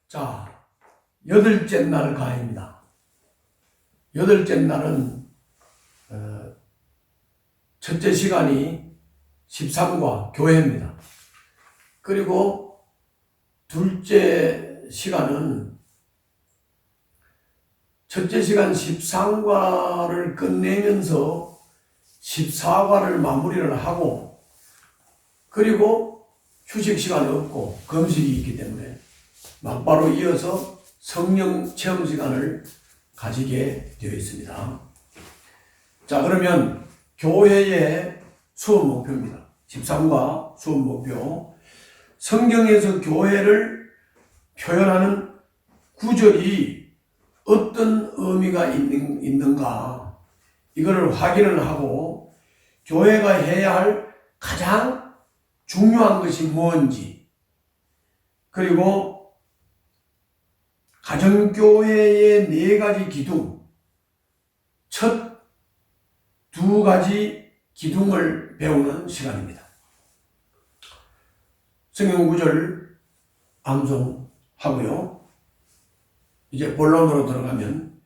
자, 여덟째 날 강의입니다. 여덟째 날은 첫째 시간이 13과 교회입니다. 그리고 둘째 시간은 첫째 시간 13과를 끝내면서 14과를 마무리를 하고, 그리고 휴식 시간이 없고 금식이 있기 때문에 막바로 이어서 성령 체험 시간을 가지게 되어 있습니다. 자, 그러면 교회의 수업 목표입니다. 13과 수업 목표. 성경에서 교회를 표현하는 구절이 어떤 의미가 있는가, 이거를 확인을 하고 교회가 해야 할 가장 중요한 것이 뭔지, 그리고 가정교회의 4가지 기둥, 첫 2가지 기둥을 배우는 시간입니다. 성경 구절 암송하고요. 이제 본론으로 들어가면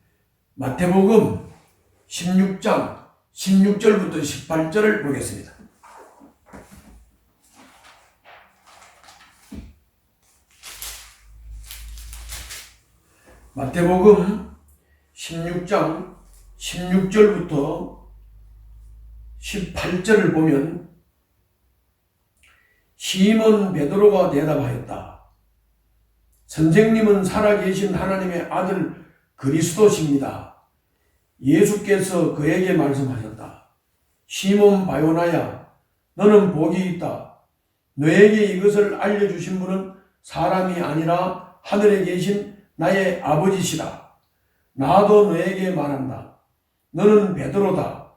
마태복음 16장 16절부터 18절을 보겠습니다. 마태복음 16장 16절부터 18절을 보면 시몬 베드로가 대답하였다. 선생님은 살아계신 하나님의 아들 그리스도십니다. 예수께서 그에게 말씀하셨다. 시몬 바요나야, 너는 복이 있다. 너에게 이것을 알려주신 분은 사람이 아니라 하늘에 계신 나의 아버지시다. 나도 너에게 말한다. 너는 베드로다.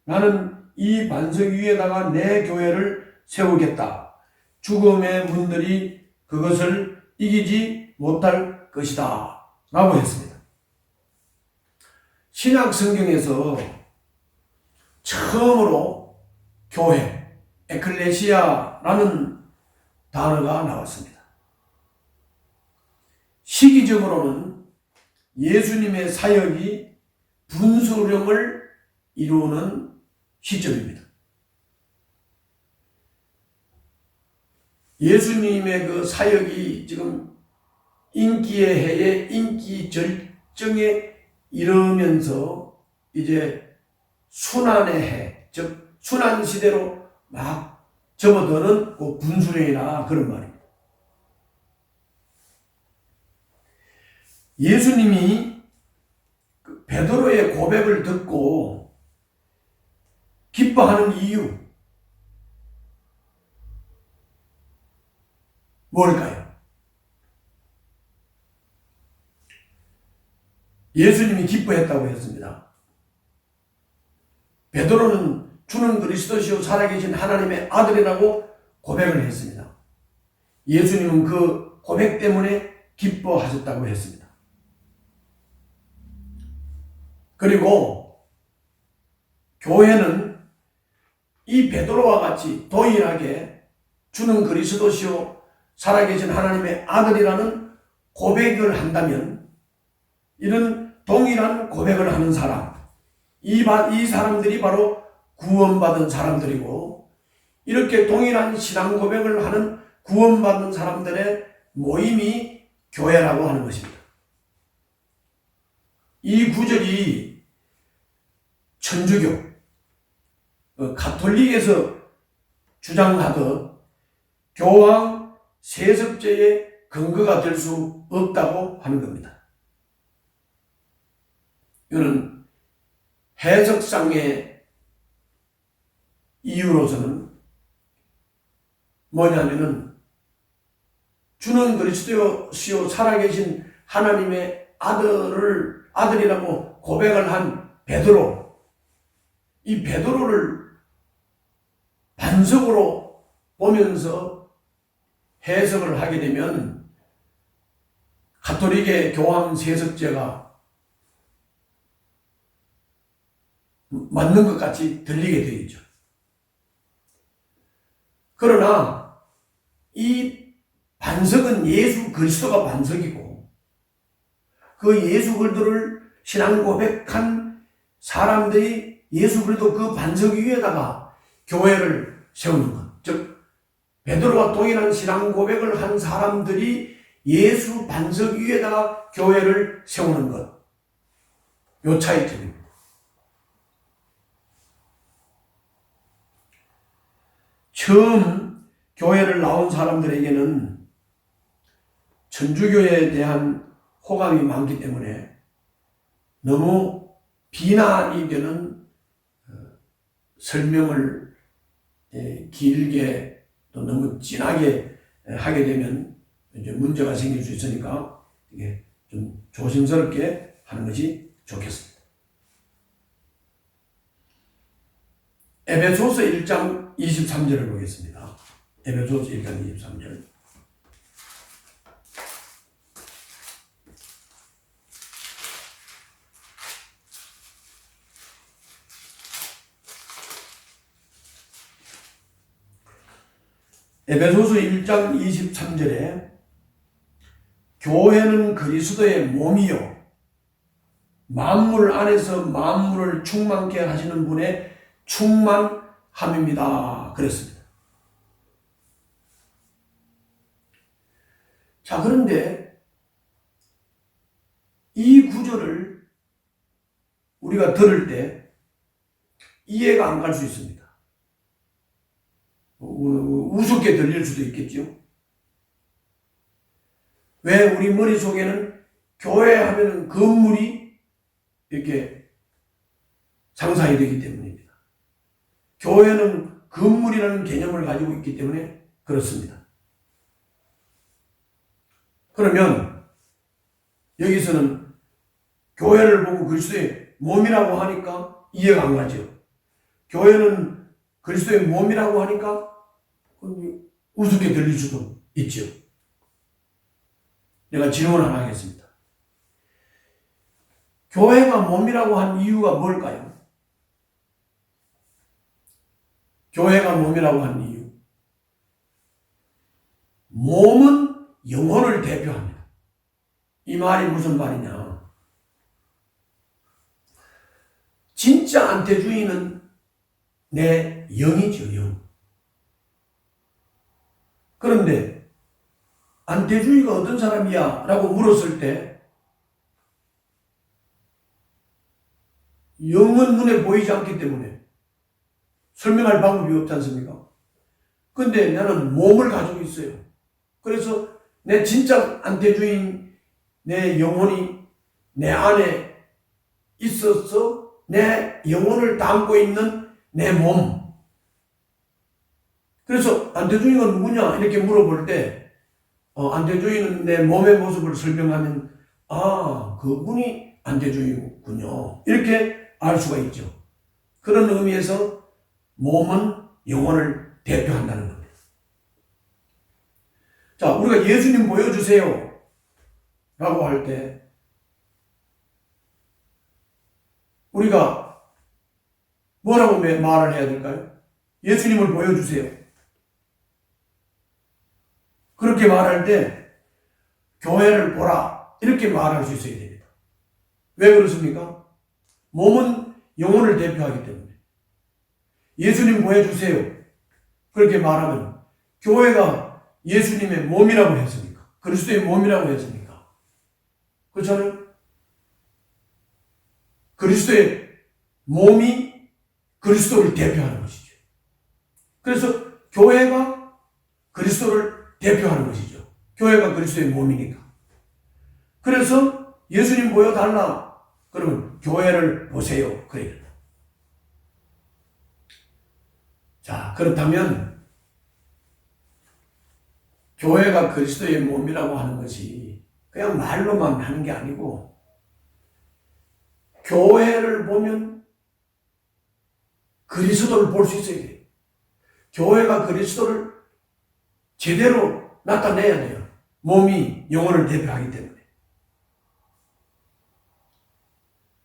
나는 이 반석 위에다가 내 교회를 세우겠다. 죽음의 문들이 그것을 이기지 못할 것이다. 라고 했습니다. 신약 성경에서 처음으로 교회, 에클레시아라는 단어가 나왔습니다. 시기적으로는 예수님의 사역이 분수령을 이루는 시점입니다. 예수님의 그 사역이 지금 인기의 해에 인기 절정에 이르면서 이제 순환의 해, 즉 순환 시대로 막 접어드는 그 분수령이나 그런 말입니다. 예수님이 베드로의 고백을 듣고 기뻐하는 이유 뭘까요? 예수님이 기뻐했다고 했습니다. 베드로는 주는 그리스도시요 살아계신 하나님의 아들이라고 고백을 했습니다. 예수님은 그 고백 때문에 기뻐하셨다고 했습니다. 그리고 교회는 이 베드로와 같이 동일하게 주는 그리스도시요 살아계신 하나님의 아들이라는 고백을 한다면, 이런 동일한 고백을 하는 사람, 이 사람들이 바로 구원받은 사람들이고, 이렇게 동일한 신앙 고백을 하는 구원받은 사람들의 모임이 교회라고 하는 것입니다. 이 구절이 천주교, 가톨릭에서 주장하듯 교황 세습제의 근거가 될 수 없다고 하는 겁니다. 이거는 해석상의 이유로서는 뭐냐면은, 주는 그리스도시요 살아계신 하나님의 아들이라고 고백을 한 베드로, 이 베드로를 반석으로 보면서 해석을 하게 되면 가톨릭의 교황 세습제가 맞는 것 같이 들리게 되어 있죠. 그러나 이 반석은 예수 그리스도가 반석이고 그 예수 그리스도를 신앙 고백한 사람들이 예수 그리스도 그 반석 위에다가 교회를 세우는 것. 즉 베드로와 동일한 신앙 고백을 한 사람들이 예수 반석 위에다가 교회를 세우는 것. 요 차이점입니다. 처음 교회를 나온 사람들에게는 천주교에 대한 호감이 많기 때문에 너무 비난이 되는 설명을 길게 또 너무 진하게 하게 되면 이제 문제가 생길 수 있으니까 이게 좀 조심스럽게 하는 것이 좋겠습니다. 에베소서 1장 23절을 보겠습니다. 에베소서 1장 23절. 에베소서 1장 23절에 교회는 그리스도의 몸이요 만물 안에서 만물을 충만케 하시는 분의 충만함입니다. 그랬습니다. 자, 그런데 이 구절을 우리가 들을 때 이해가 안 갈 수 있습니다. 우습게 들릴 수도 있겠죠. 왜 우리 머릿속에는 교회 하면 건물이 이렇게 상상이 되기 때문입니다. 교회는 건물이라는 개념을 가지고 있기 때문에 그렇습니다. 그러면 여기서는 교회를 보고 그리스도의 몸이라고 하니까 이해가 안 가죠. 교회는 그리스도의 몸이라고 하니까 우습게 들릴 수도 있죠. 내가 질문 하나 하겠습니다. 교회가 몸이라고 한 이유가 뭘까요? 교회가 몸이라고 한 이유. 몸은 영혼을 대표합니다. 이 말이 무슨 말이냐? 진짜 안태주의는 내 영이죠, 영. 그런데 안태주의가 어떤 사람이야? 라고 물었을 때 영은 눈에 보이지 않기 때문에 설명할 방법이 없지 않습니까? 근데 나는 몸을 가지고 있어요. 그래서 내 진짜 안태주의인 내 영혼이 내 안에 있어서 내 영혼을 담고 있는 내 몸. 그래서 안태주의가 누구냐? 이렇게 물어볼 때 안태주의는 내 몸의 모습을 설명하면 그분이 안태주의군요. 이렇게 알 수가 있죠. 그런 의미에서 몸은 영혼을 대표한다는 겁니다. 자, 우리가 예수님 보여주세요 라고 할 때 우리가 뭐라고 말을 해야 될까요? 예수님을 보여주세요. 그렇게 말할 때 교회를 보라 이렇게 말할 수 있어야 됩니다. 왜 그렇습니까? 몸은 영혼을 대표하기 때문에 예수님 보여주세요. 그렇게 말하면 교회가 예수님의 몸이라고 했습니까? 그리스도의 몸이라고 했습니까? 그렇잖아요? 그리스도의 몸이 그리스도를 대표하는 것이죠. 그래서 교회가 그리스도를 대표하는 것이죠. 교회가 그리스도의 몸이니까. 그래서 예수님 보여달라. 그러면 교회를 보세요. 그래요. 자, 그렇다면 교회가 그리스도의 몸이라고 하는 것이 그냥 말로만 하는 게 아니고 교회를 보면 그리스도를 볼 수 있어야 돼요. 교회가 그리스도를 제대로 나타내야 돼요. 몸이 영혼을 대표하기 때문에.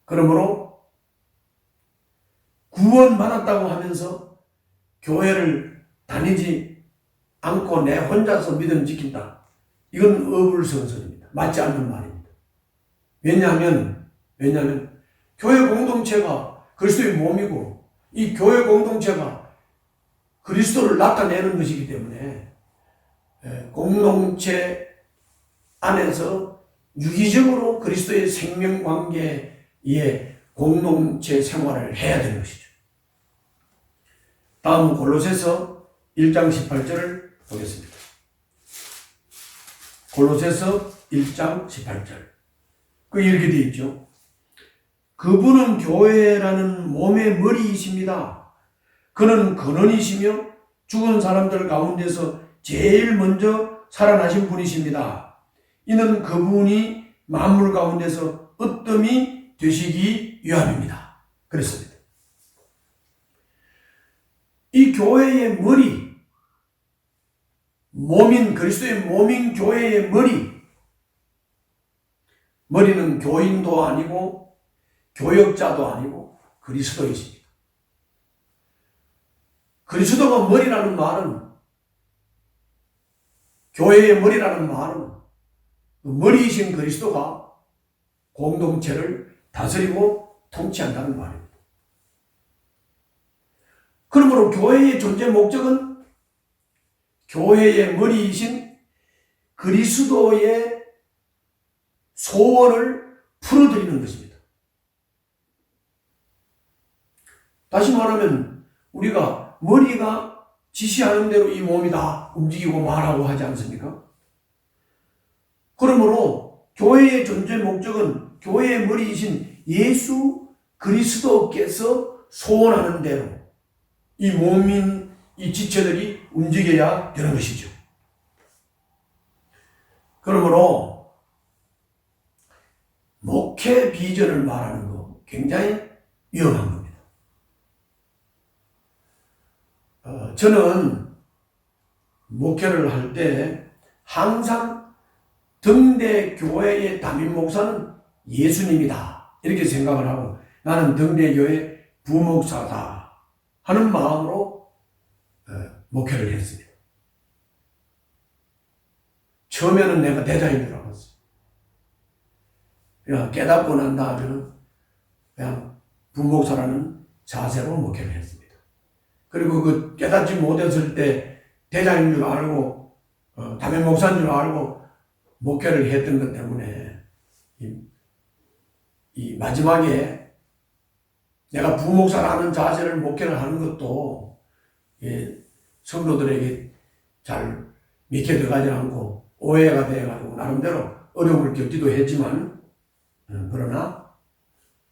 그러므로 구원받았다고 하면서 교회를 다니지 않고 내 혼자서 믿음 지킨다. 이건 어불성설입니다. 맞지 않는 말입니다. 왜냐하면 교회 공동체가 그리스도의 몸이고 이 교회 공동체가 그리스도를 나타내는 것이기 때문에 공동체 안에서 유기적으로 그리스도의 생명관계의 공동체 생활을 해야 되는 것이죠. 다음은 골로새서 1장 18절을 보겠습니다. 골로새서 1장 18절. 이렇게 되어 있죠. 그분은 교회라는 몸의 머리이십니다. 그는 근원이시며 죽은 사람들 가운데서 제일 먼저 살아나신 분이십니다. 이는 그분이 만물 가운데서 으뜸이 되시기 위함입니다. 그랬습니다. 이 교회의 머리, 그리스도의 몸인 교회의 머리는 교인도 아니고 교역자도 아니고 그리스도이십니다. 그리스도가 머리라는 말은, 교회의 머리라는 말은 머리이신 그리스도가 공동체를 다스리고 통치한다는 말입니다. 그러므로 교회의 존재 목적은 교회의 머리이신 그리스도의 소원을 풀어드리는 것입니다. 다시 말하면 우리가 머리가 지시하는 대로 이 몸이 다 움직이고 말하고 하지 않습니까? 그러므로 교회의 존재 목적은 교회의 머리이신 예수 그리스도께서 소원하는 대로 이 몸인 이 지체들이 움직여야 되는 것이죠. 그러므로 목회 비전을 말하는 거 굉장히 위험한 겁니다. 저는 목회를 할 때 항상 등대 교회의 담임 목사는 예수님이다 이렇게 생각을 하고 나는 등대 교회 부목사다 하는 마음으로 목회를 했습니다. 처음에는 내가 대장인 줄 알았어요. 그냥 깨닫고 난 다음에는 그냥 부목사라는 자세로 목회를 했습니다. 그리고 그 깨닫지 못했을 때 대장인 줄 알고 담임 목사인 줄 알고 목회를 했던 것 때문에 이 마지막에 내가 부목사라는 자세를 목회를 하는 것도 성도들에게 잘 믿게 들어가지 않고 오해가 되어가지고 나름대로 어려움을 겪기도 했지만 그러나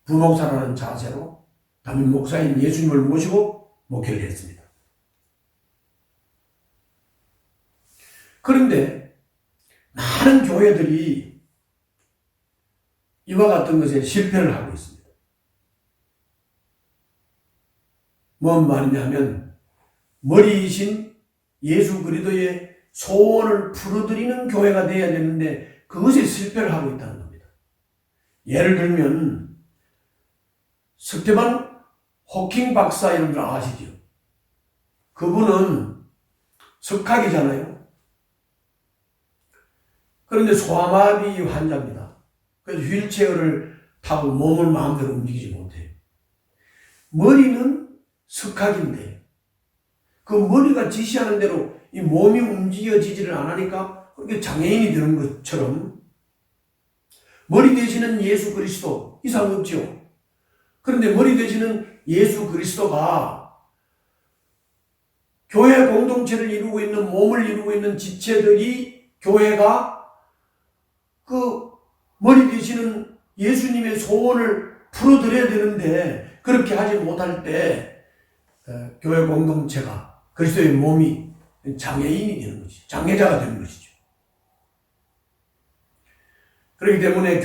부목사라는 자세로 담임 목사인 예수님을 모시고 목회를 했습니다. 그런데 많은 교회들이 이와 같은 것에 실패를 하고 있습니다. 뭔 말이냐면 머리이신 예수 그리스도의 소원을 풀어드리는 교회가 되어야 되는데 그것에 실패를 하고 있다는 겁니다. 예를 들면 스테반 호킹 박사 이런 분 아시죠? 그분은 석학이잖아요. 그런데 소아마비 환자입니다. 그래서 휠체어를 타고 몸을 마음대로 움직이지 못해요. 머리는 석학인데 그 머리가 지시하는 대로 이 몸이 움직여지지를 않으니까 그렇게 장애인이 되는 것처럼 머리 되시는 예수 그리스도 이상 없죠. 그런데 머리 되시는 예수 그리스도가 교회 공동체를 이루고 있는 몸을 이루고 있는 지체들이 교회가 그 머리 되시는 예수님의 소원을 풀어드려야 되는데 그렇게 하지 못할 때 교회 공동체가 그리스도의 몸이 장애인이 되는 것이죠. 장애자가 되는 것이죠. 그렇기 때문에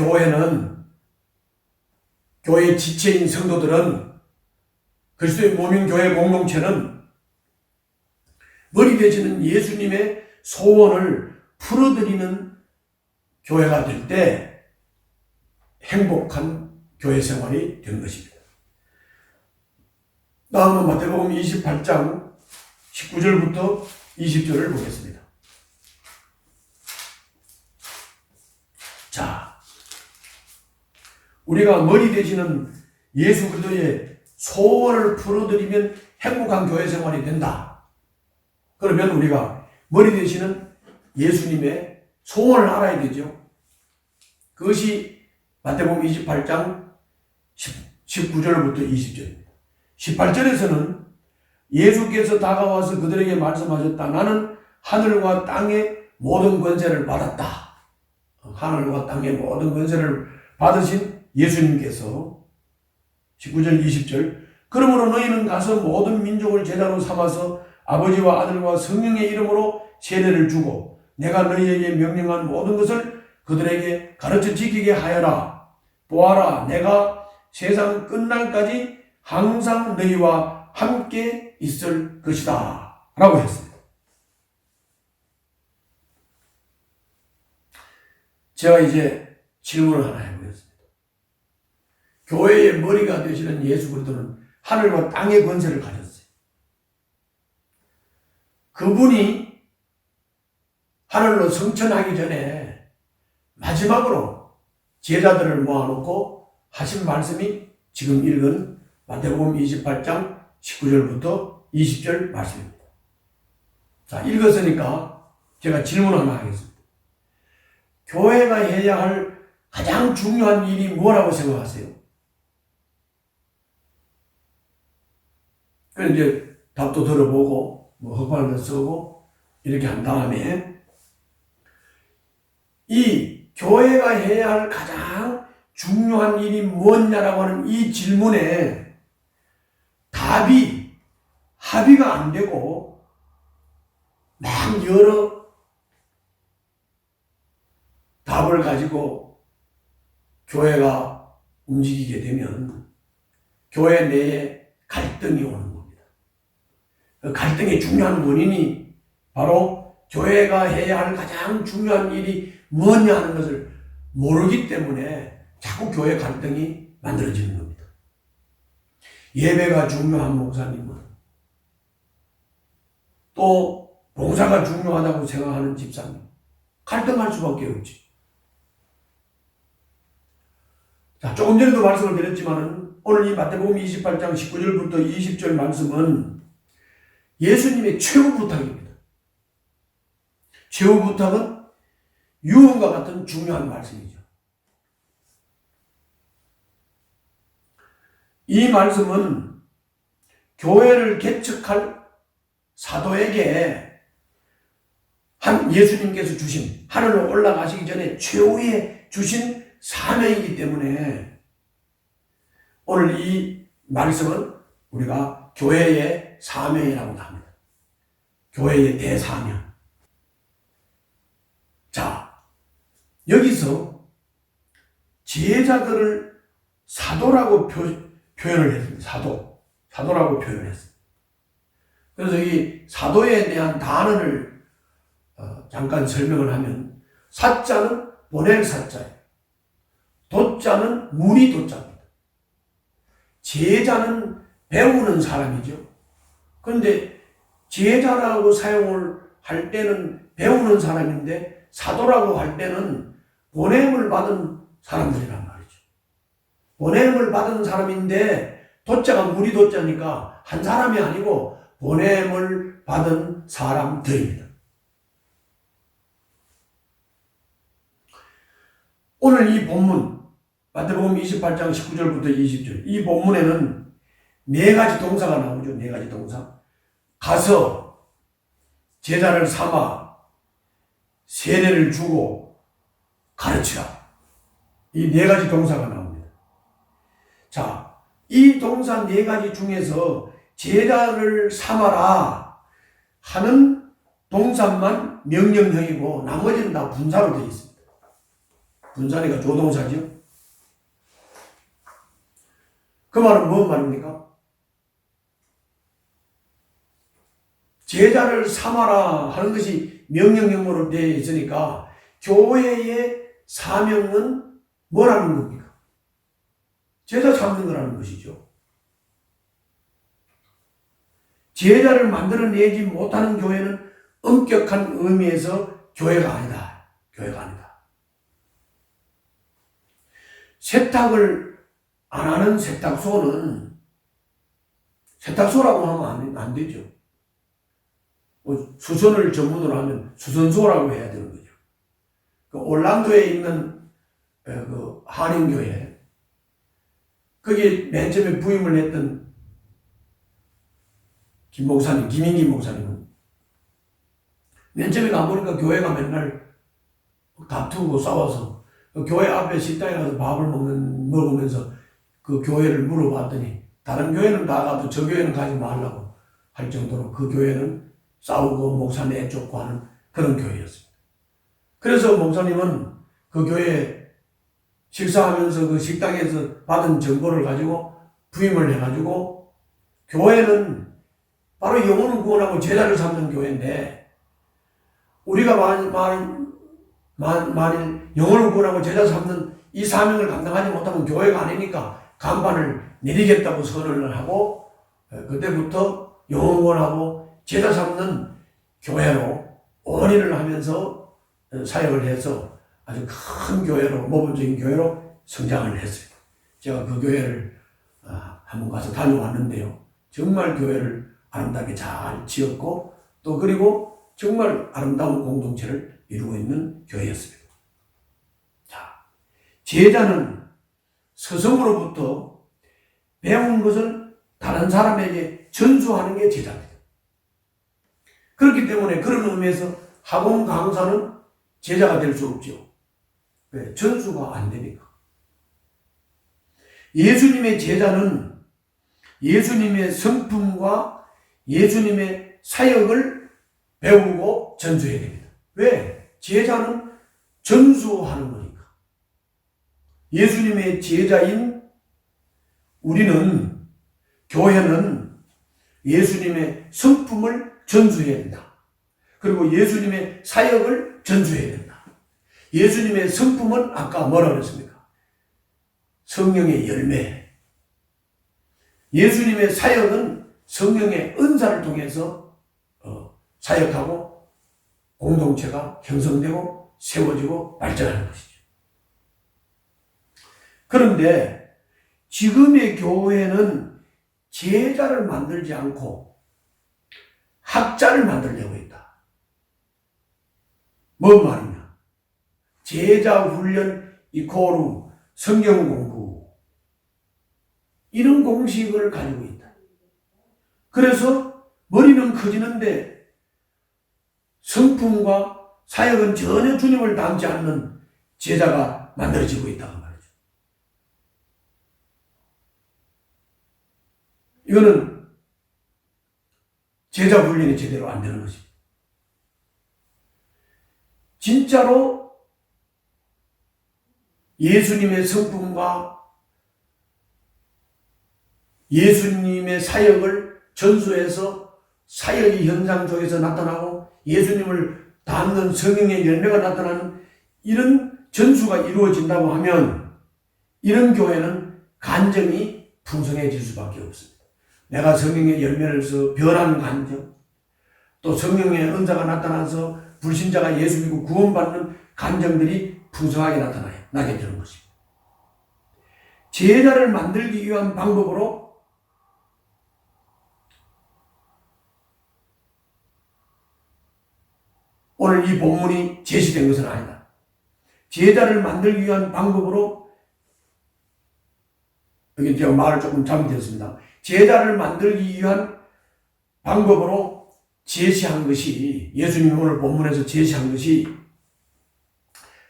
교회 지체인 성도들은 그리스도의 몸인 교회 공동체는 머리 되시는 예수님의 소원을 풀어드리는 교회가 될 때 행복한 교회 생활이 되는 것입니다. 다음은 마태복음 28장 19절부터 20절을 보겠습니다. 자, 우리가 머리 되시는 예수 그리스도의 소원을 풀어드리면 행복한 교회 생활이 된다. 그러면 우리가 머리 되시는 예수님의 소원을 알아야 되죠. 그것이 마태복음 28장 19절부터 20절입니다. 18절에서는 예수께서 다가와서 그들에게 말씀하셨다. 나는 하늘과 땅의 모든 권세를 받았다. 하늘과 땅의 모든 권세를 받으신 예수님께서 19절 20절 그러므로 너희는 가서 모든 민족을 제자로 삼아서 아버지와 아들과 성령의 이름으로 세례를 주고 내가 너희에게 명령한 모든 것을 그들에게 가르쳐 지키게 하여라. 보아라, 내가 세상 끝날까지 항상 너희와 함께 있을 것이다 라고 했습니다. 제가 이제 질문을 하나 해보겠습니다. 교회의 머리가 되시는 예수 그리스도는 하늘과 땅의 권세를 가졌어요. 그분이 하늘로 승천하기 전에 마지막으로 제자들을 모아놓고 하신 말씀이 지금 읽은 마태복음 28장 19절부터 20절 말씀입니다. 자, 읽었으니까 제가 질문 하나 하겠습니다. 교회가 해야 할 가장 중요한 일이 뭐라고 생각하세요? 그래서 이제 답도 들어보고 헛발도 쓰고 이렇게 한 다음에 이 교회가 해야 할 가장 중요한 일이 뭐냐라고 하는 이 질문에 합의가 안 되고 막 여러 답을 가지고 교회가 움직이게 되면 교회 내에 갈등이 오는 겁니다. 그 갈등의 중요한 원인이 바로 교회가 해야 할 가장 중요한 일이 뭐냐 하는 것을 모르기 때문에 자꾸 교회 갈등이 만들어지는 겁니다. 예배가 중요한 목사님은 또 봉사가 중요하다고 생각하는 집사님 갈등할 수밖에 없지. 자, 조금 전에도 말씀을 드렸지만 오늘 이 마태복음 28장 19절부터 20절 말씀은 예수님의 최후 부탁입니다. 최후 부탁은 유언과 같은 중요한 말씀이죠. 이 말씀은 교회를 개척할 사도에게 예수님께서 주신 하늘로 올라가시기 전에 최후에 주신 사명이기 때문에 오늘 이 말씀은 우리가 교회의 사명이라고 합니다. 교회의 대사명. 자, 여기서 제자들을 사도라고 표현을 했습니다. 사도라고 표현했습니다. 그래서 이 사도에 대한 단어를 잠깐 설명을 하면 사자는 보낼 사자예요. 도자는 문이 도자입니다. 제자는 배우는 사람이죠. 그런데 제자라고 사용을 할 때는 배우는 사람인데 사도라고 할 때는 보냄을 받은 사람들이란 말이죠. 보냄을 받은 사람인데 도자가 문이 도자니까 한 사람이 아니고 보냄을 받은 사람들입니다. 오늘 이 본문 마태복음 28장 19절부터 20절 이 본문에는 네 가지 동사가 나오죠. 네 가지 동사. 가서 제자를 삼아 세례를 주고 가르치라. 이 네 가지 동사가 나옵니다. 자, 이 동사 네 가지 중에서 제자를 삼아라 하는 동사만 명령형이고 나머지는 다 분사로 되어 있습니다. 분사니까 조동사죠. 그 말은 무슨 말입니까? 제자를 삼아라 하는 것이 명령형으로 되어 있으니까 교회의 사명은 뭐라는 겁니까? 제자 삼는 거라는 것이죠. 제자를 만들어내지 못하는 교회는 엄격한 의미에서 교회가 아니다. 교회가 아니다. 세탁을 안 하는 세탁소는 세탁소라고 하면 안 되죠. 수선을 전문으로 하면 수선소라고 해야 되는 거죠. 그 올란도에 있는 그 한인교회, 거기 맨 처음에 부임을 했던 김인기 목사님은 맨 처음에 가보니까 교회가 맨날 다투고 싸워서 그 교회 앞에 식당에 가서 밥을 먹으면서 그 교회를 물어봤더니 다른 교회는 다 가도 저 교회는 가지 말라고 할 정도로 그 교회는 싸우고 목사 내쫓고 하는 그런 교회였습니다. 그래서 목사님은 그 교회 식사하면서 그 식당에서 받은 정보를 가지고 부임을 해가지고 교회는 바로 영혼을 구원하고 제자를 삼는 교회인데 우리가 만일 영혼을 구원하고 제자 삼는 이 사명을 감당하지 못하면 교회가 아니니까 간판을 내리겠다고 선언을 하고 그때부터 영혼 구원하고 제자 삼는 교회로 원인을 하면서 사역을 해서 아주 큰 교회로 모범적인 교회로 성장을 했어요. 제가 그 교회를 한번 가서 다녀왔는데요. 정말 교회를 아름답게 잘 지었고 또 그리고 정말 아름다운 공동체를 이루고 있는 교회였습니다. 자, 제자는 스승으로부터 배운 것을 다른 사람에게 전수하는 게 제자입니다. 그렇기 때문에 그런 의미에서 학원 강사는 제자가 될 수 없죠. 왜? 전수가 안 되니까. 예수님의 제자는 예수님의 성품과 예수님의 사역을 배우고 전수해야 됩니다. 왜? 제자는 전수하는 거니까. 예수님의 제자인 우리는, 교회는 예수님의 성품을 전수해야 된다. 그리고 예수님의 사역을 전수해야 된다. 예수님의 성품은 아까 뭐라 그랬습니까? 성령의 열매. 예수님의 사역은 성령의 은사를 통해서 사역하고 공동체가 형성되고 세워지고 발전하는 것이죠. 그런데 지금의 교회는 제자를 만들지 않고 학자를 만들려고 했다. 뭔 말이냐? 제자 훈련 이코르 성경 공부 이런 공식을 가지고 있다. 그래서 머리는 커지는데 성품과 사역은 전혀 주님을 닮지 않는 제자가 만들어지고 있다고 말이죠. 이거는 제자 훈련이 제대로 안 되는 것입니다. 진짜로 예수님의 성품과 예수님의 사역을 전수해서 사역이 현상 속에서 나타나고 예수님을 닮는 성령의 열매가 나타나는 이런 전수가 이루어진다고 하면 이런 교회는 간증이 풍성해질 수밖에 없습니다. 내가 성령의 열매를 써 변한 간증, 또 성령의 은사가 나타나서 불신자가 예수 믿고 구원받는 간증들이 풍성하게 나게 되는 것입니다. 제자를 만들기 위한 방법으로 오늘 이 본문이 제시된 것은 아니다. 제자를 만들기 위한 방법으로, 여기 제가 말을 조금 잘못했습니다. 제자를 만들기 위한 방법으로 제시한 것이, 예수님이 오늘 본문에서 제시한 것이,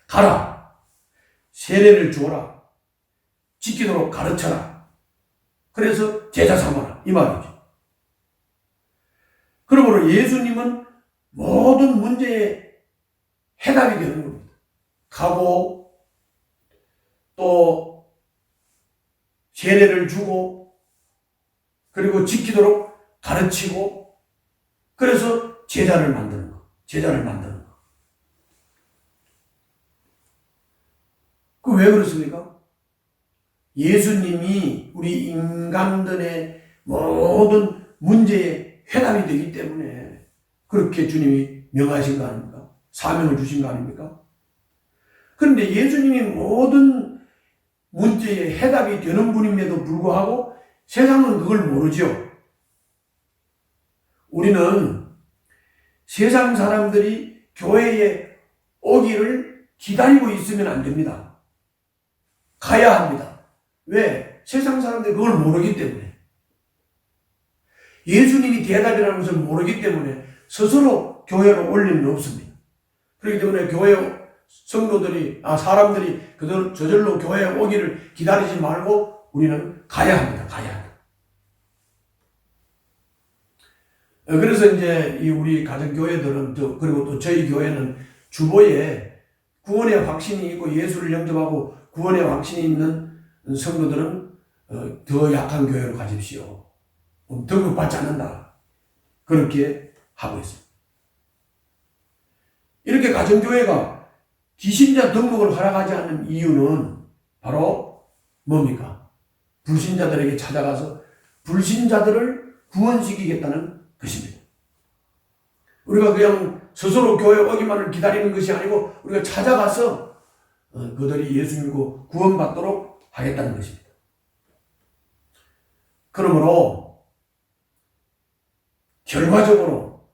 가라, 세례를 주어라, 지키도록 가르쳐라, 그래서 제자 삼아라, 이 말이죠. 그러므로 예수님은 모든 문제의 해답이 되는 겁니다. 가고 또 세례를 주고 그리고 지키도록 가르치고 그래서 제자를 만드는 거. 그 왜 그렇습니까? 예수님이 우리 인간들의 모든 문제의 해답이 되기 때문에 그렇게 주님이 명하신 거 아닙니까? 사명을 주신 거 아닙니까? 그런데 예수님이 모든 문제에 해답이 되는 분임에도 불구하고 세상은 그걸 모르죠. 우리는 세상 사람들이 교회에 오기를 기다리고 있으면 안 됩니다. 가야 합니다. 왜? 세상 사람들이 그걸 모르기 때문에. 예수님이 대답이라는 것을 모르기 때문에 스스로 교회로 올 일은 없습니다. 그렇기 때문에 교회 성도들이, 사람들이 저절로 교회에 오기를 기다리지 말고 우리는 가야 합니다. 가야 합니다. 그래서 이제 이 우리 가정교회들은 그리고 또 저희 교회는 주보에 구원의 확신이 있고 예수를 영접하고 구원의 확신이 있는 성도들은 더 약한 교회로 가십시오. 등급받지 않는다. 그렇게 하고 있습니다. 이렇게 가정교회가 기신자 등록을 허락하지 않는 이유는 바로 뭡니까? 불신자들에게 찾아가서 불신자들을 구원시키겠다는 것입니다. 우리가 그냥 스스로 교회 오기만을 기다리는 것이 아니고 우리가 찾아가서 그들이 예수 믿고 구원받도록 하겠다는 것입니다. 그러므로 결과적으로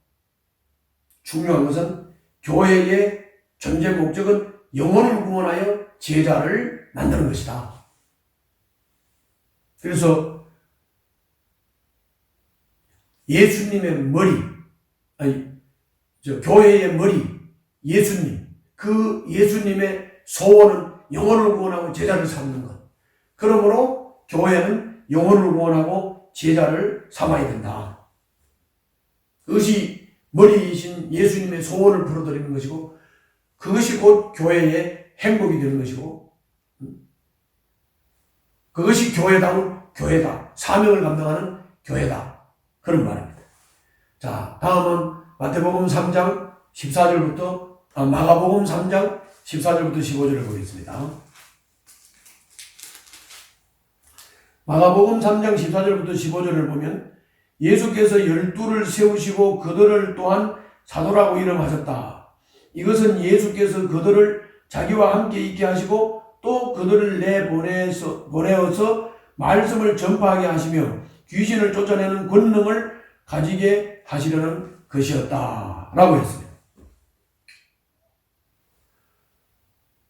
중요한 것은 교회의 존재 목적은 영혼을 구원하여 제자를 만드는 것이다. 그래서 예수님의 머리, 교회의 머리, 예수님, 그 예수님의 소원은 영혼을 구원하고 제자를 삼는 것. 그러므로 교회는 영혼을 구원하고 제자를 삼아야 된다. 그것이 머리이신 예수님의 소원을 풀어드리는 것이고 그것이 곧 교회의 행복이 되는 것이고 그것이 교회다운 교회다. 사명을 감당하는 교회다. 그런 말입니다. 자, 다음은 마태복음 3장 14절부터 마가복음 3장 14절부터 15절을 보겠습니다. 마가복음 3장 14절부터 15절을 보면 예수께서 12를 세우시고 그들을 또한 사도라고 이름하셨다. 이것은 예수께서 그들을 자기와 함께 있게 하시고 또 그들을 보내어서 말씀을 전파하게 하시며 귀신을 쫓아내는 권능을 가지게 하시려는 것이었다. 라고 했습니다.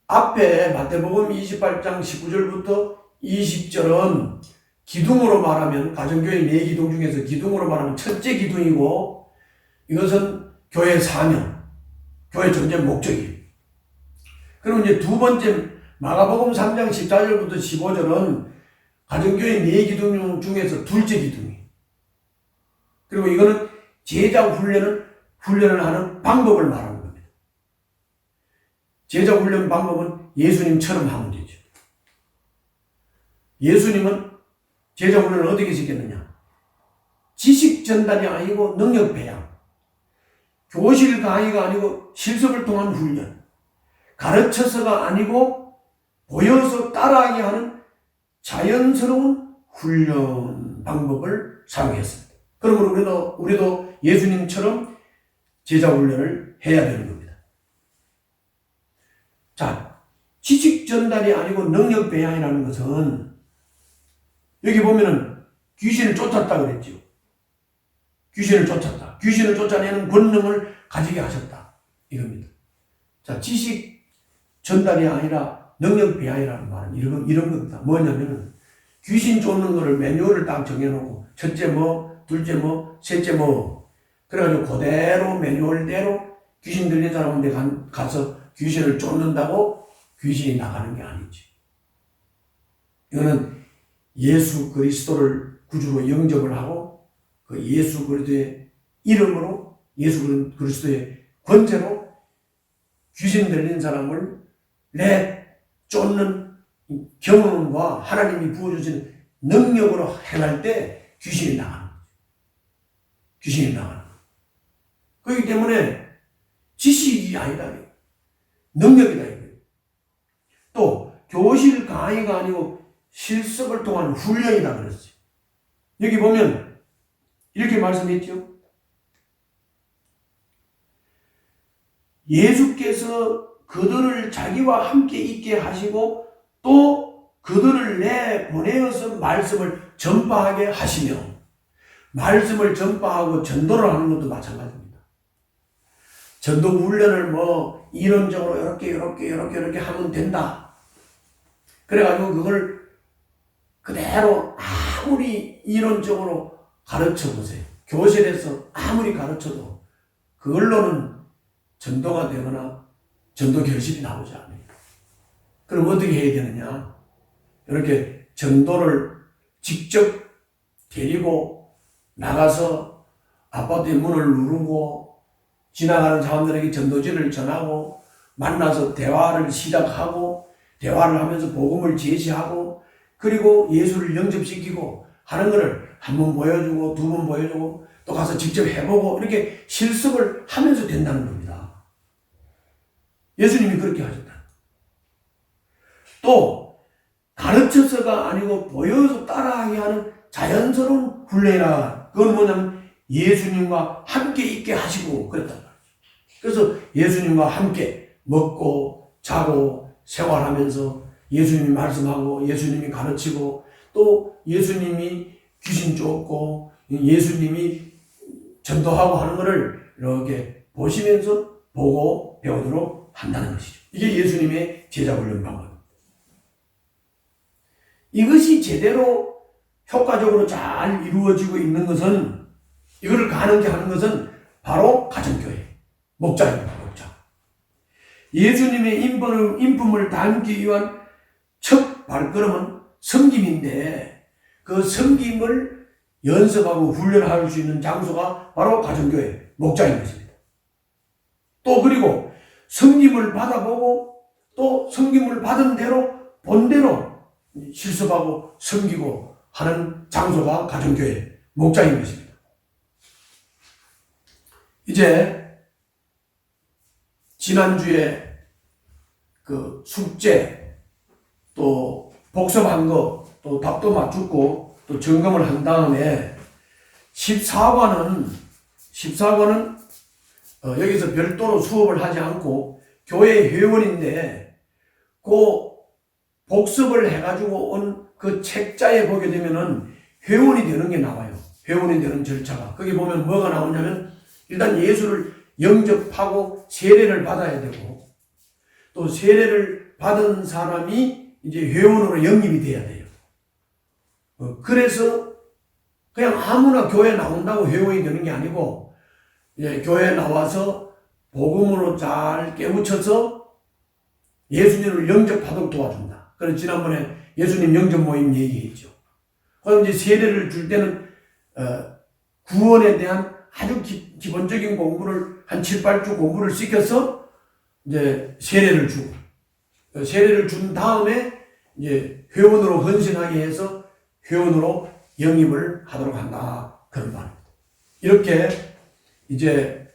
앞에 마태복음 28장 19절부터 20절은 기둥으로 말하면 가정교회 4기둥 중에서 기둥으로 말하면 첫째 기둥이고 이것은 교회 사명, 교회 존재 목적이에요. 그리고 이제 두 번째 마가복음 3장 14절부터 15절은 가정교회 4기둥 중에서 둘째 기둥이에요. 그리고 이거는 제자 훈련을 하는 방법을 말하는 겁니다. 제자 훈련 방법은 예수님처럼 하면 되죠. 예수님은 제자 훈련을 어떻게 시켰느냐? 지식 전달이 아니고 능력 배양. 교실 강의가 아니고 실습을 통한 훈련. 가르쳐서가 아니고 보여서 따라하게 하는 자연스러운 훈련 방법을 사용했습니다. 그러므로 우리도 예수님처럼 제자 훈련을 해야 되는 겁니다. 자, 지식 전달이 아니고 능력 배양이라는 것은 여기 보면은 귀신을 쫓았다 그랬죠. 귀신을 쫓았다. 귀신을 쫓아내는 권능을 가지게 하셨다. 이겁니다. 자, 지식 전달이 아니라 능력 배양이라는 말은 이런 겁니다. 뭐냐면은 귀신 쫓는 거를 매뉴얼을 딱 정해놓고 첫째 뭐, 둘째 뭐, 셋째 뭐 그래가지고 그대로 매뉴얼대로 귀신 들린 사람한테 가서 귀신을 쫓는다고 귀신이 나가는 게 아니지. 이거는 예수 그리스도를 구주로 영접을 하고 그 예수 그리스도의 이름으로 예수 그리스도의 권세로 귀신 들린 사람을 쫓는 경험과 하나님이 부어주시는 능력으로 행할 때 귀신이 나가는 거죠. 귀신이 나가는 거죠. 그렇기 때문에 지식이 아니다. 능력이다. 또 교실 강의가 아니고 실습을 통한 훈련이다 그랬어요. 여기 보면 이렇게 말씀했죠. 예수께서 그들을 자기와 함께 있게 하시고 또 그들을 내보내어서 말씀을 전파하게 하시며, 말씀을 전파하고 전도를 하는 것도 마찬가지입니다. 전도 훈련을 뭐 이론적으로 이렇게 하면 된다. 그래가지고 그걸 그대로 아무리 이론적으로 가르쳐 보세요. 교실에서 아무리 가르쳐도 그걸로는 전도가 되거나 전도 결실이 나오지 않아요. 그럼 어떻게 해야 되느냐? 이렇게 전도를 직접 데리고 나가서 아파트의 문을 누르고 지나가는 사람들에게 전도지를 전하고 만나서 대화를 시작하고 대화를 하면서 복음을 제시하고 그리고 예수를 영접시키고 하는 것을 한 번 보여주고 두 번 보여주고 또 가서 직접 해보고 이렇게 실습을 하면서 된다는 겁니다. 예수님이 그렇게 하셨다. 또 가르쳐서가 아니고 보여서 따라하게 하는 자연스러운 훈련이라 그건 뭐냐면 예수님과 함께 있게 하시고 그랬단 말이에요. 그래서 예수님과 함께 먹고 자고 생활하면서 예수님이 말씀하고 예수님이 가르치고 또 예수님이 귀신 쫓고 예수님이 전도하고 하는 것을 이렇게 보시면서 보고 배우도록 한다는 것이죠. 이게 예수님의 제자 훈련 방법입니다. 이것이 제대로 효과적으로 잘 이루어지고 있는 것은 이거를 가능케 하는 것은 바로 가정교회, 목자입니다. 목자. 예수님의 인품을 담기 위한 첫 발걸음은 섬김인데 그 섬김을 연습하고 훈련할 수 있는 장소가 바로 가정교회, 목자인 것입니다. 또 그리고 섬김을 받아보고 또 섬김을 받은 대로 본대로 실습하고 섬기고 하는 장소가 가정교회, 목자인 것입니다. 이제 지난주에 그 숙제 또 복습한 거 또 답도 맞추고 또 점검을 한 다음에 14과는 여기서 별도로 수업을 하지 않고 교회 회원인데 그 복습을 해가지고 온 그 책자에 보게 되면은 회원이 되는 게 나와요. 회원이 되는 절차가. 거기 보면 뭐가 나오냐면 일단 예수를 영접하고 세례를 받아야 되고 또 세례를 받은 사람이 이제 회원으로 영입이 돼야 돼요. 그래서 그냥 아무나 교회 나온다고 회원이 되는 게 아니고 이제 교회 나와서 복음으로 잘 깨우쳐서 예수님을 영접하도록 도와준다. 그래서 지난번에 예수님 영접 모임 얘기했죠. 그럼 이제 세례를 줄 때는 구원에 대한 아주 기본적인 공부를 한 7, 8주 공부를 시켜서 이제 세례를 주고 세례를 준 다음에 이제 회원으로 헌신하게 해서 회원으로 영입을 하도록 한다. 그런 말입니다. 이렇게 이제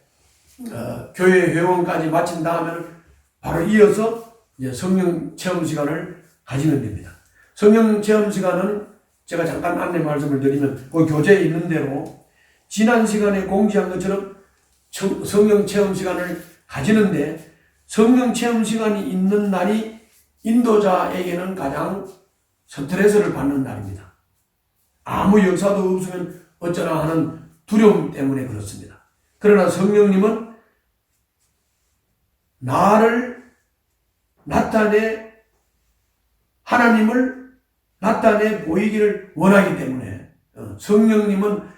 교회 회원까지 마친 다음에는 바로 이어서 이제 성령 체험 시간을 가지면 됩니다. 성령 체험 시간은 제가 잠깐 안내 말씀을 드리면 그 교재에 있는 대로 지난 시간에 공지한 것처럼 성령 체험 시간을 가지는데 성령 체험 시간이 있는 날이 인도자에게는 가장 스트레스를 받는 날입니다. 아무 역사도 없으면 어쩌나 하는 두려움 때문에 그렇습니다. 그러나 성령님은 나를 나타내 하나님을 나타내 보이기를 원하기 때문에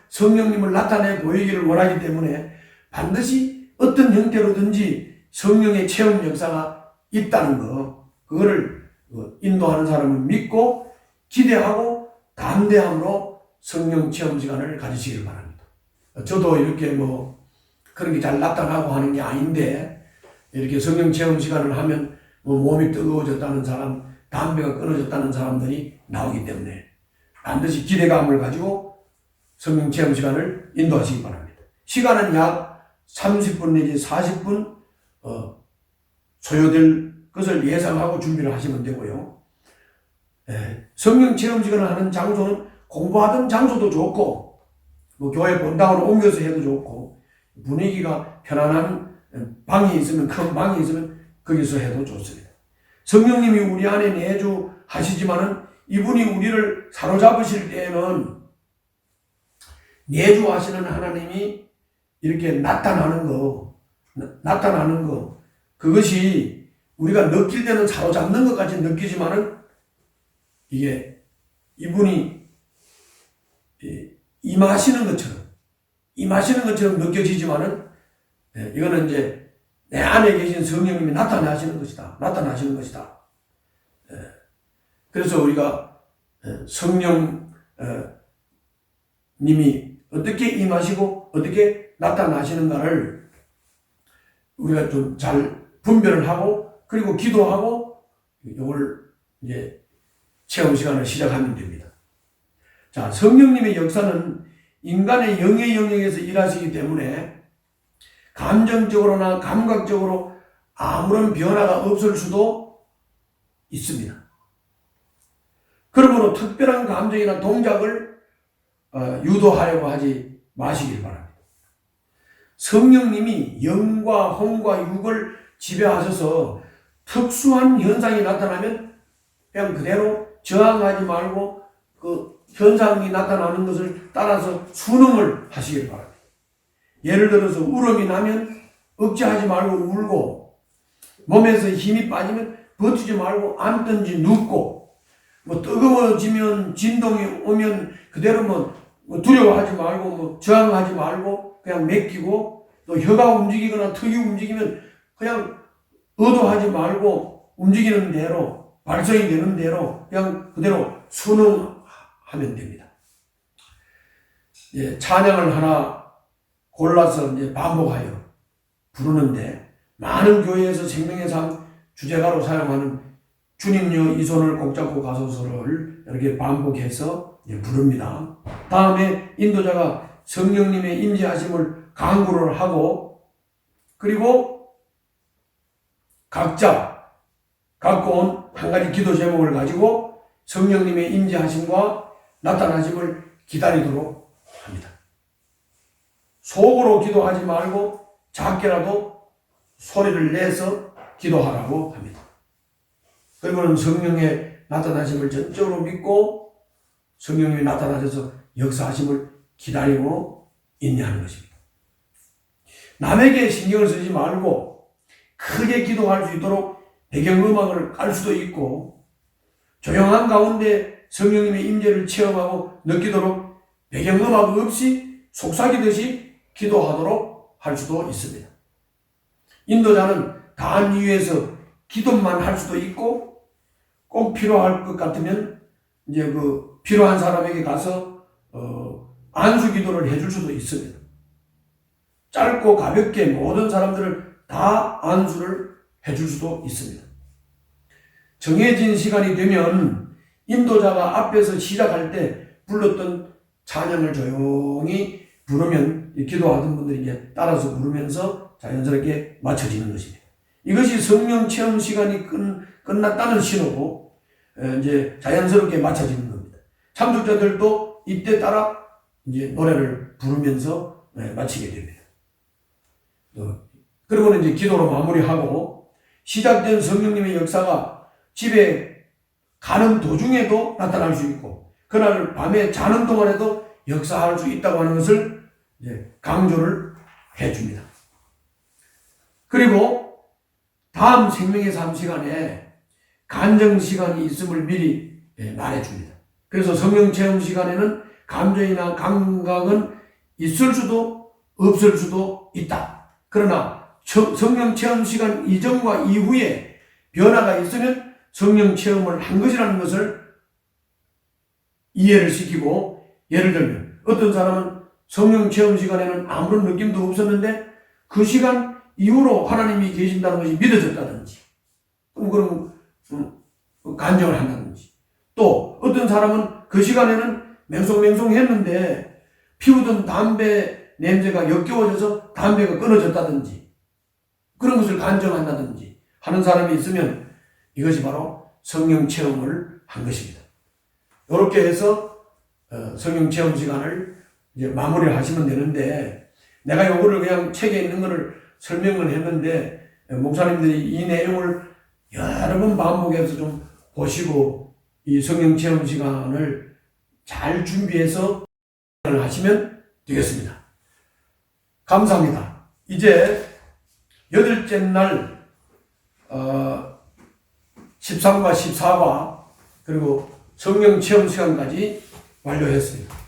성령님을 나타내 보이기를 원하기 때문에 반드시 어떤 형태로든지 성령의 체험 역사가 있다는 거 그거를 인도하는 사람을 믿고 기대하고 담대함으로 성령 체험 시간을 가지시길 바랍니다. 저도 이렇게 뭐 그런 게 잘 나타나고 하는 게 아닌데 이렇게 성령 체험 시간을 하면 뭐 몸이 뜨거워졌다는 사람, 담배가 끊어졌다는 사람들이 나오기 때문에 반드시 기대감을 가지고 성령 체험 시간을 인도하시기 바랍니다. 시간은 약 30분 내지 40분 소요될 것을 예상하고 준비를 하시면 되고요. 성령 체험 시간을 하는 장소는 공부하던 장소도 좋고 뭐 교회 본당으로 옮겨서 해도 좋고 분위기가 편안한 방이 있으면 큰 방이 있으면 거기서 해도 좋습니다. 성령님이 우리 안에 내주 하시지만은 이분이 우리를 사로잡으실 때에는 내주하시는 하나님이 이렇게 나타나는 거, 그것이 우리가 느낄 때는 사로잡는 것까지 느끼지만은 이게 이분이 임하시는 것처럼 느껴지지만은 이거는 이제 내 안에 계신 성령님이 나타나시는 것이다. 그래서 우리가 성령님이 어떻게 임하시고 어떻게 나타나시는가를 우리가 좀 잘 분별을 하고 그리고 기도하고 이걸 이제 체험 시간을 시작하면 됩니다. 자, 성령님의 역사는 인간의 영의 영역에서 일하시기 때문에 감정적으로나 감각적으로 아무런 변화가 없을 수도 있습니다. 그러므로 특별한 감정이나 동작을 유도하려고 하지 마시길 바랍니다. 성령님이 영과 혼과 육을 지배하셔서 특수한 현상이 나타나면 그냥 그대로 저항하지 말고 그 현상이 나타나는 것을 따라서 순응을 하시길 바랍니다. 예를 들어서 울음이 나면 억제하지 말고 울고, 몸에서 힘이 빠지면 버티지 말고 앉든지 눕고, 뜨거워지면 진동이 오면 그대로 두려워하지 말고 저항하지 말고 그냥 맡기고, 또 혀가 움직이거나 턱이 움직이면 그냥 의도하지 말고 움직이는 대로, 발성이 되는 대로 그냥 그대로 순응하면 됩니다. 찬양을 하나 골라서 이제 반복하여 부르는데, 많은 교회에서 생명의 삶 주제가로 사용하는 주님여 이 손을 꼭 잡고 가소서를 이렇게 반복해서 부릅니다. 다음에 인도자가 성령님의 임재하심을 강구를 하고, 그리고 각자 갖고 온 한 가지 기도 제목을 가지고 성령님의 임재하심과 나타나심을 기다리도록 합니다. 속으로 기도하지 말고 작게라도 소리를 내서 기도하라고 합니다. 그리고는 성령의 나타나심을 전적으로 믿고 성령님이 나타나셔서 역사하심을 기다리고 인내하는 것입니다. 남에게 신경을 쓰지 말고 크게 기도할 수 있도록 배경음악을 깔 수도 있고, 조용한 가운데 성령님의 임재를 체험하고 느끼도록 배경음악 없이 속삭이듯이 기도하도록 할 수도 있습니다. 인도자는 단 위에서 기도만 할 수도 있고, 꼭 필요할 것 같으면 이제 그 필요한 사람에게 가서 안수 기도를 해줄 수도 있습니다. 짧고 가볍게 모든 사람들을 다 안수를 해줄 수도 있습니다. 정해진 시간이 되면 인도자가 앞에서 시작할 때 불렀던 찬양을 조용히 부르면 기도하던 분들이 이제 따라서 부르면서 자연스럽게 맞춰지는 것입니다. 이것이 성령 체험 시간이 끝났다는 신호고 이제 자연스럽게 맞춰지는 겁니다. 참석자들도 이때 따라 이제 노래를 부르면서 마치게 됩니다. 그리고는 이제 기도로 마무리하고, 시작된 성령님의 역사가 집에 가는 도중에도 나타날 수 있고, 그날 밤에 자는 동안에도 역사할 수 있다고 하는 것을 강조를 해줍니다. 그리고 다음 생명의 삶 시간에 간증 시간이 있음을 미리 말해줍니다. 그래서 성령 체험 시간에는 감정이나 감각은 있을 수도 없을 수도 있다. 그러나 성령 체험 시간 이전과 이후에 변화가 있으면 성령 체험을 한 것이라는 것을 이해를 시키고, 예를 들면 어떤 사람은 성령 체험 시간에는 아무런 느낌도 없었는데 그 시간 이후로 하나님이 계신다는 것이 믿어졌다든지, 그럼 간증을 한다든지, 또 어떤 사람은 그 시간에는 맹송맹송했는데 피우던 담배 냄새가 역겨워져서 담배가 끊어졌다든지, 그런 것을 간증한다든지 하는 사람이 있으면 이것이 바로 성령 체험을 한 것입니다. 이렇게 해서 성령 체험 시간을 이제 마무리를 하시면 되는데, 내가 요거를 그냥 책에 있는 거를 설명을 했는데 목사님들이 이 내용을 여러 번 반복해서 좀 보시고 이 성령 체험 시간을 잘 준비해서 하시면 되겠습니다. 감사합니다. 이제 8째 날 13과 14과 그리고 성령 체험 시간까지 완료했습니다.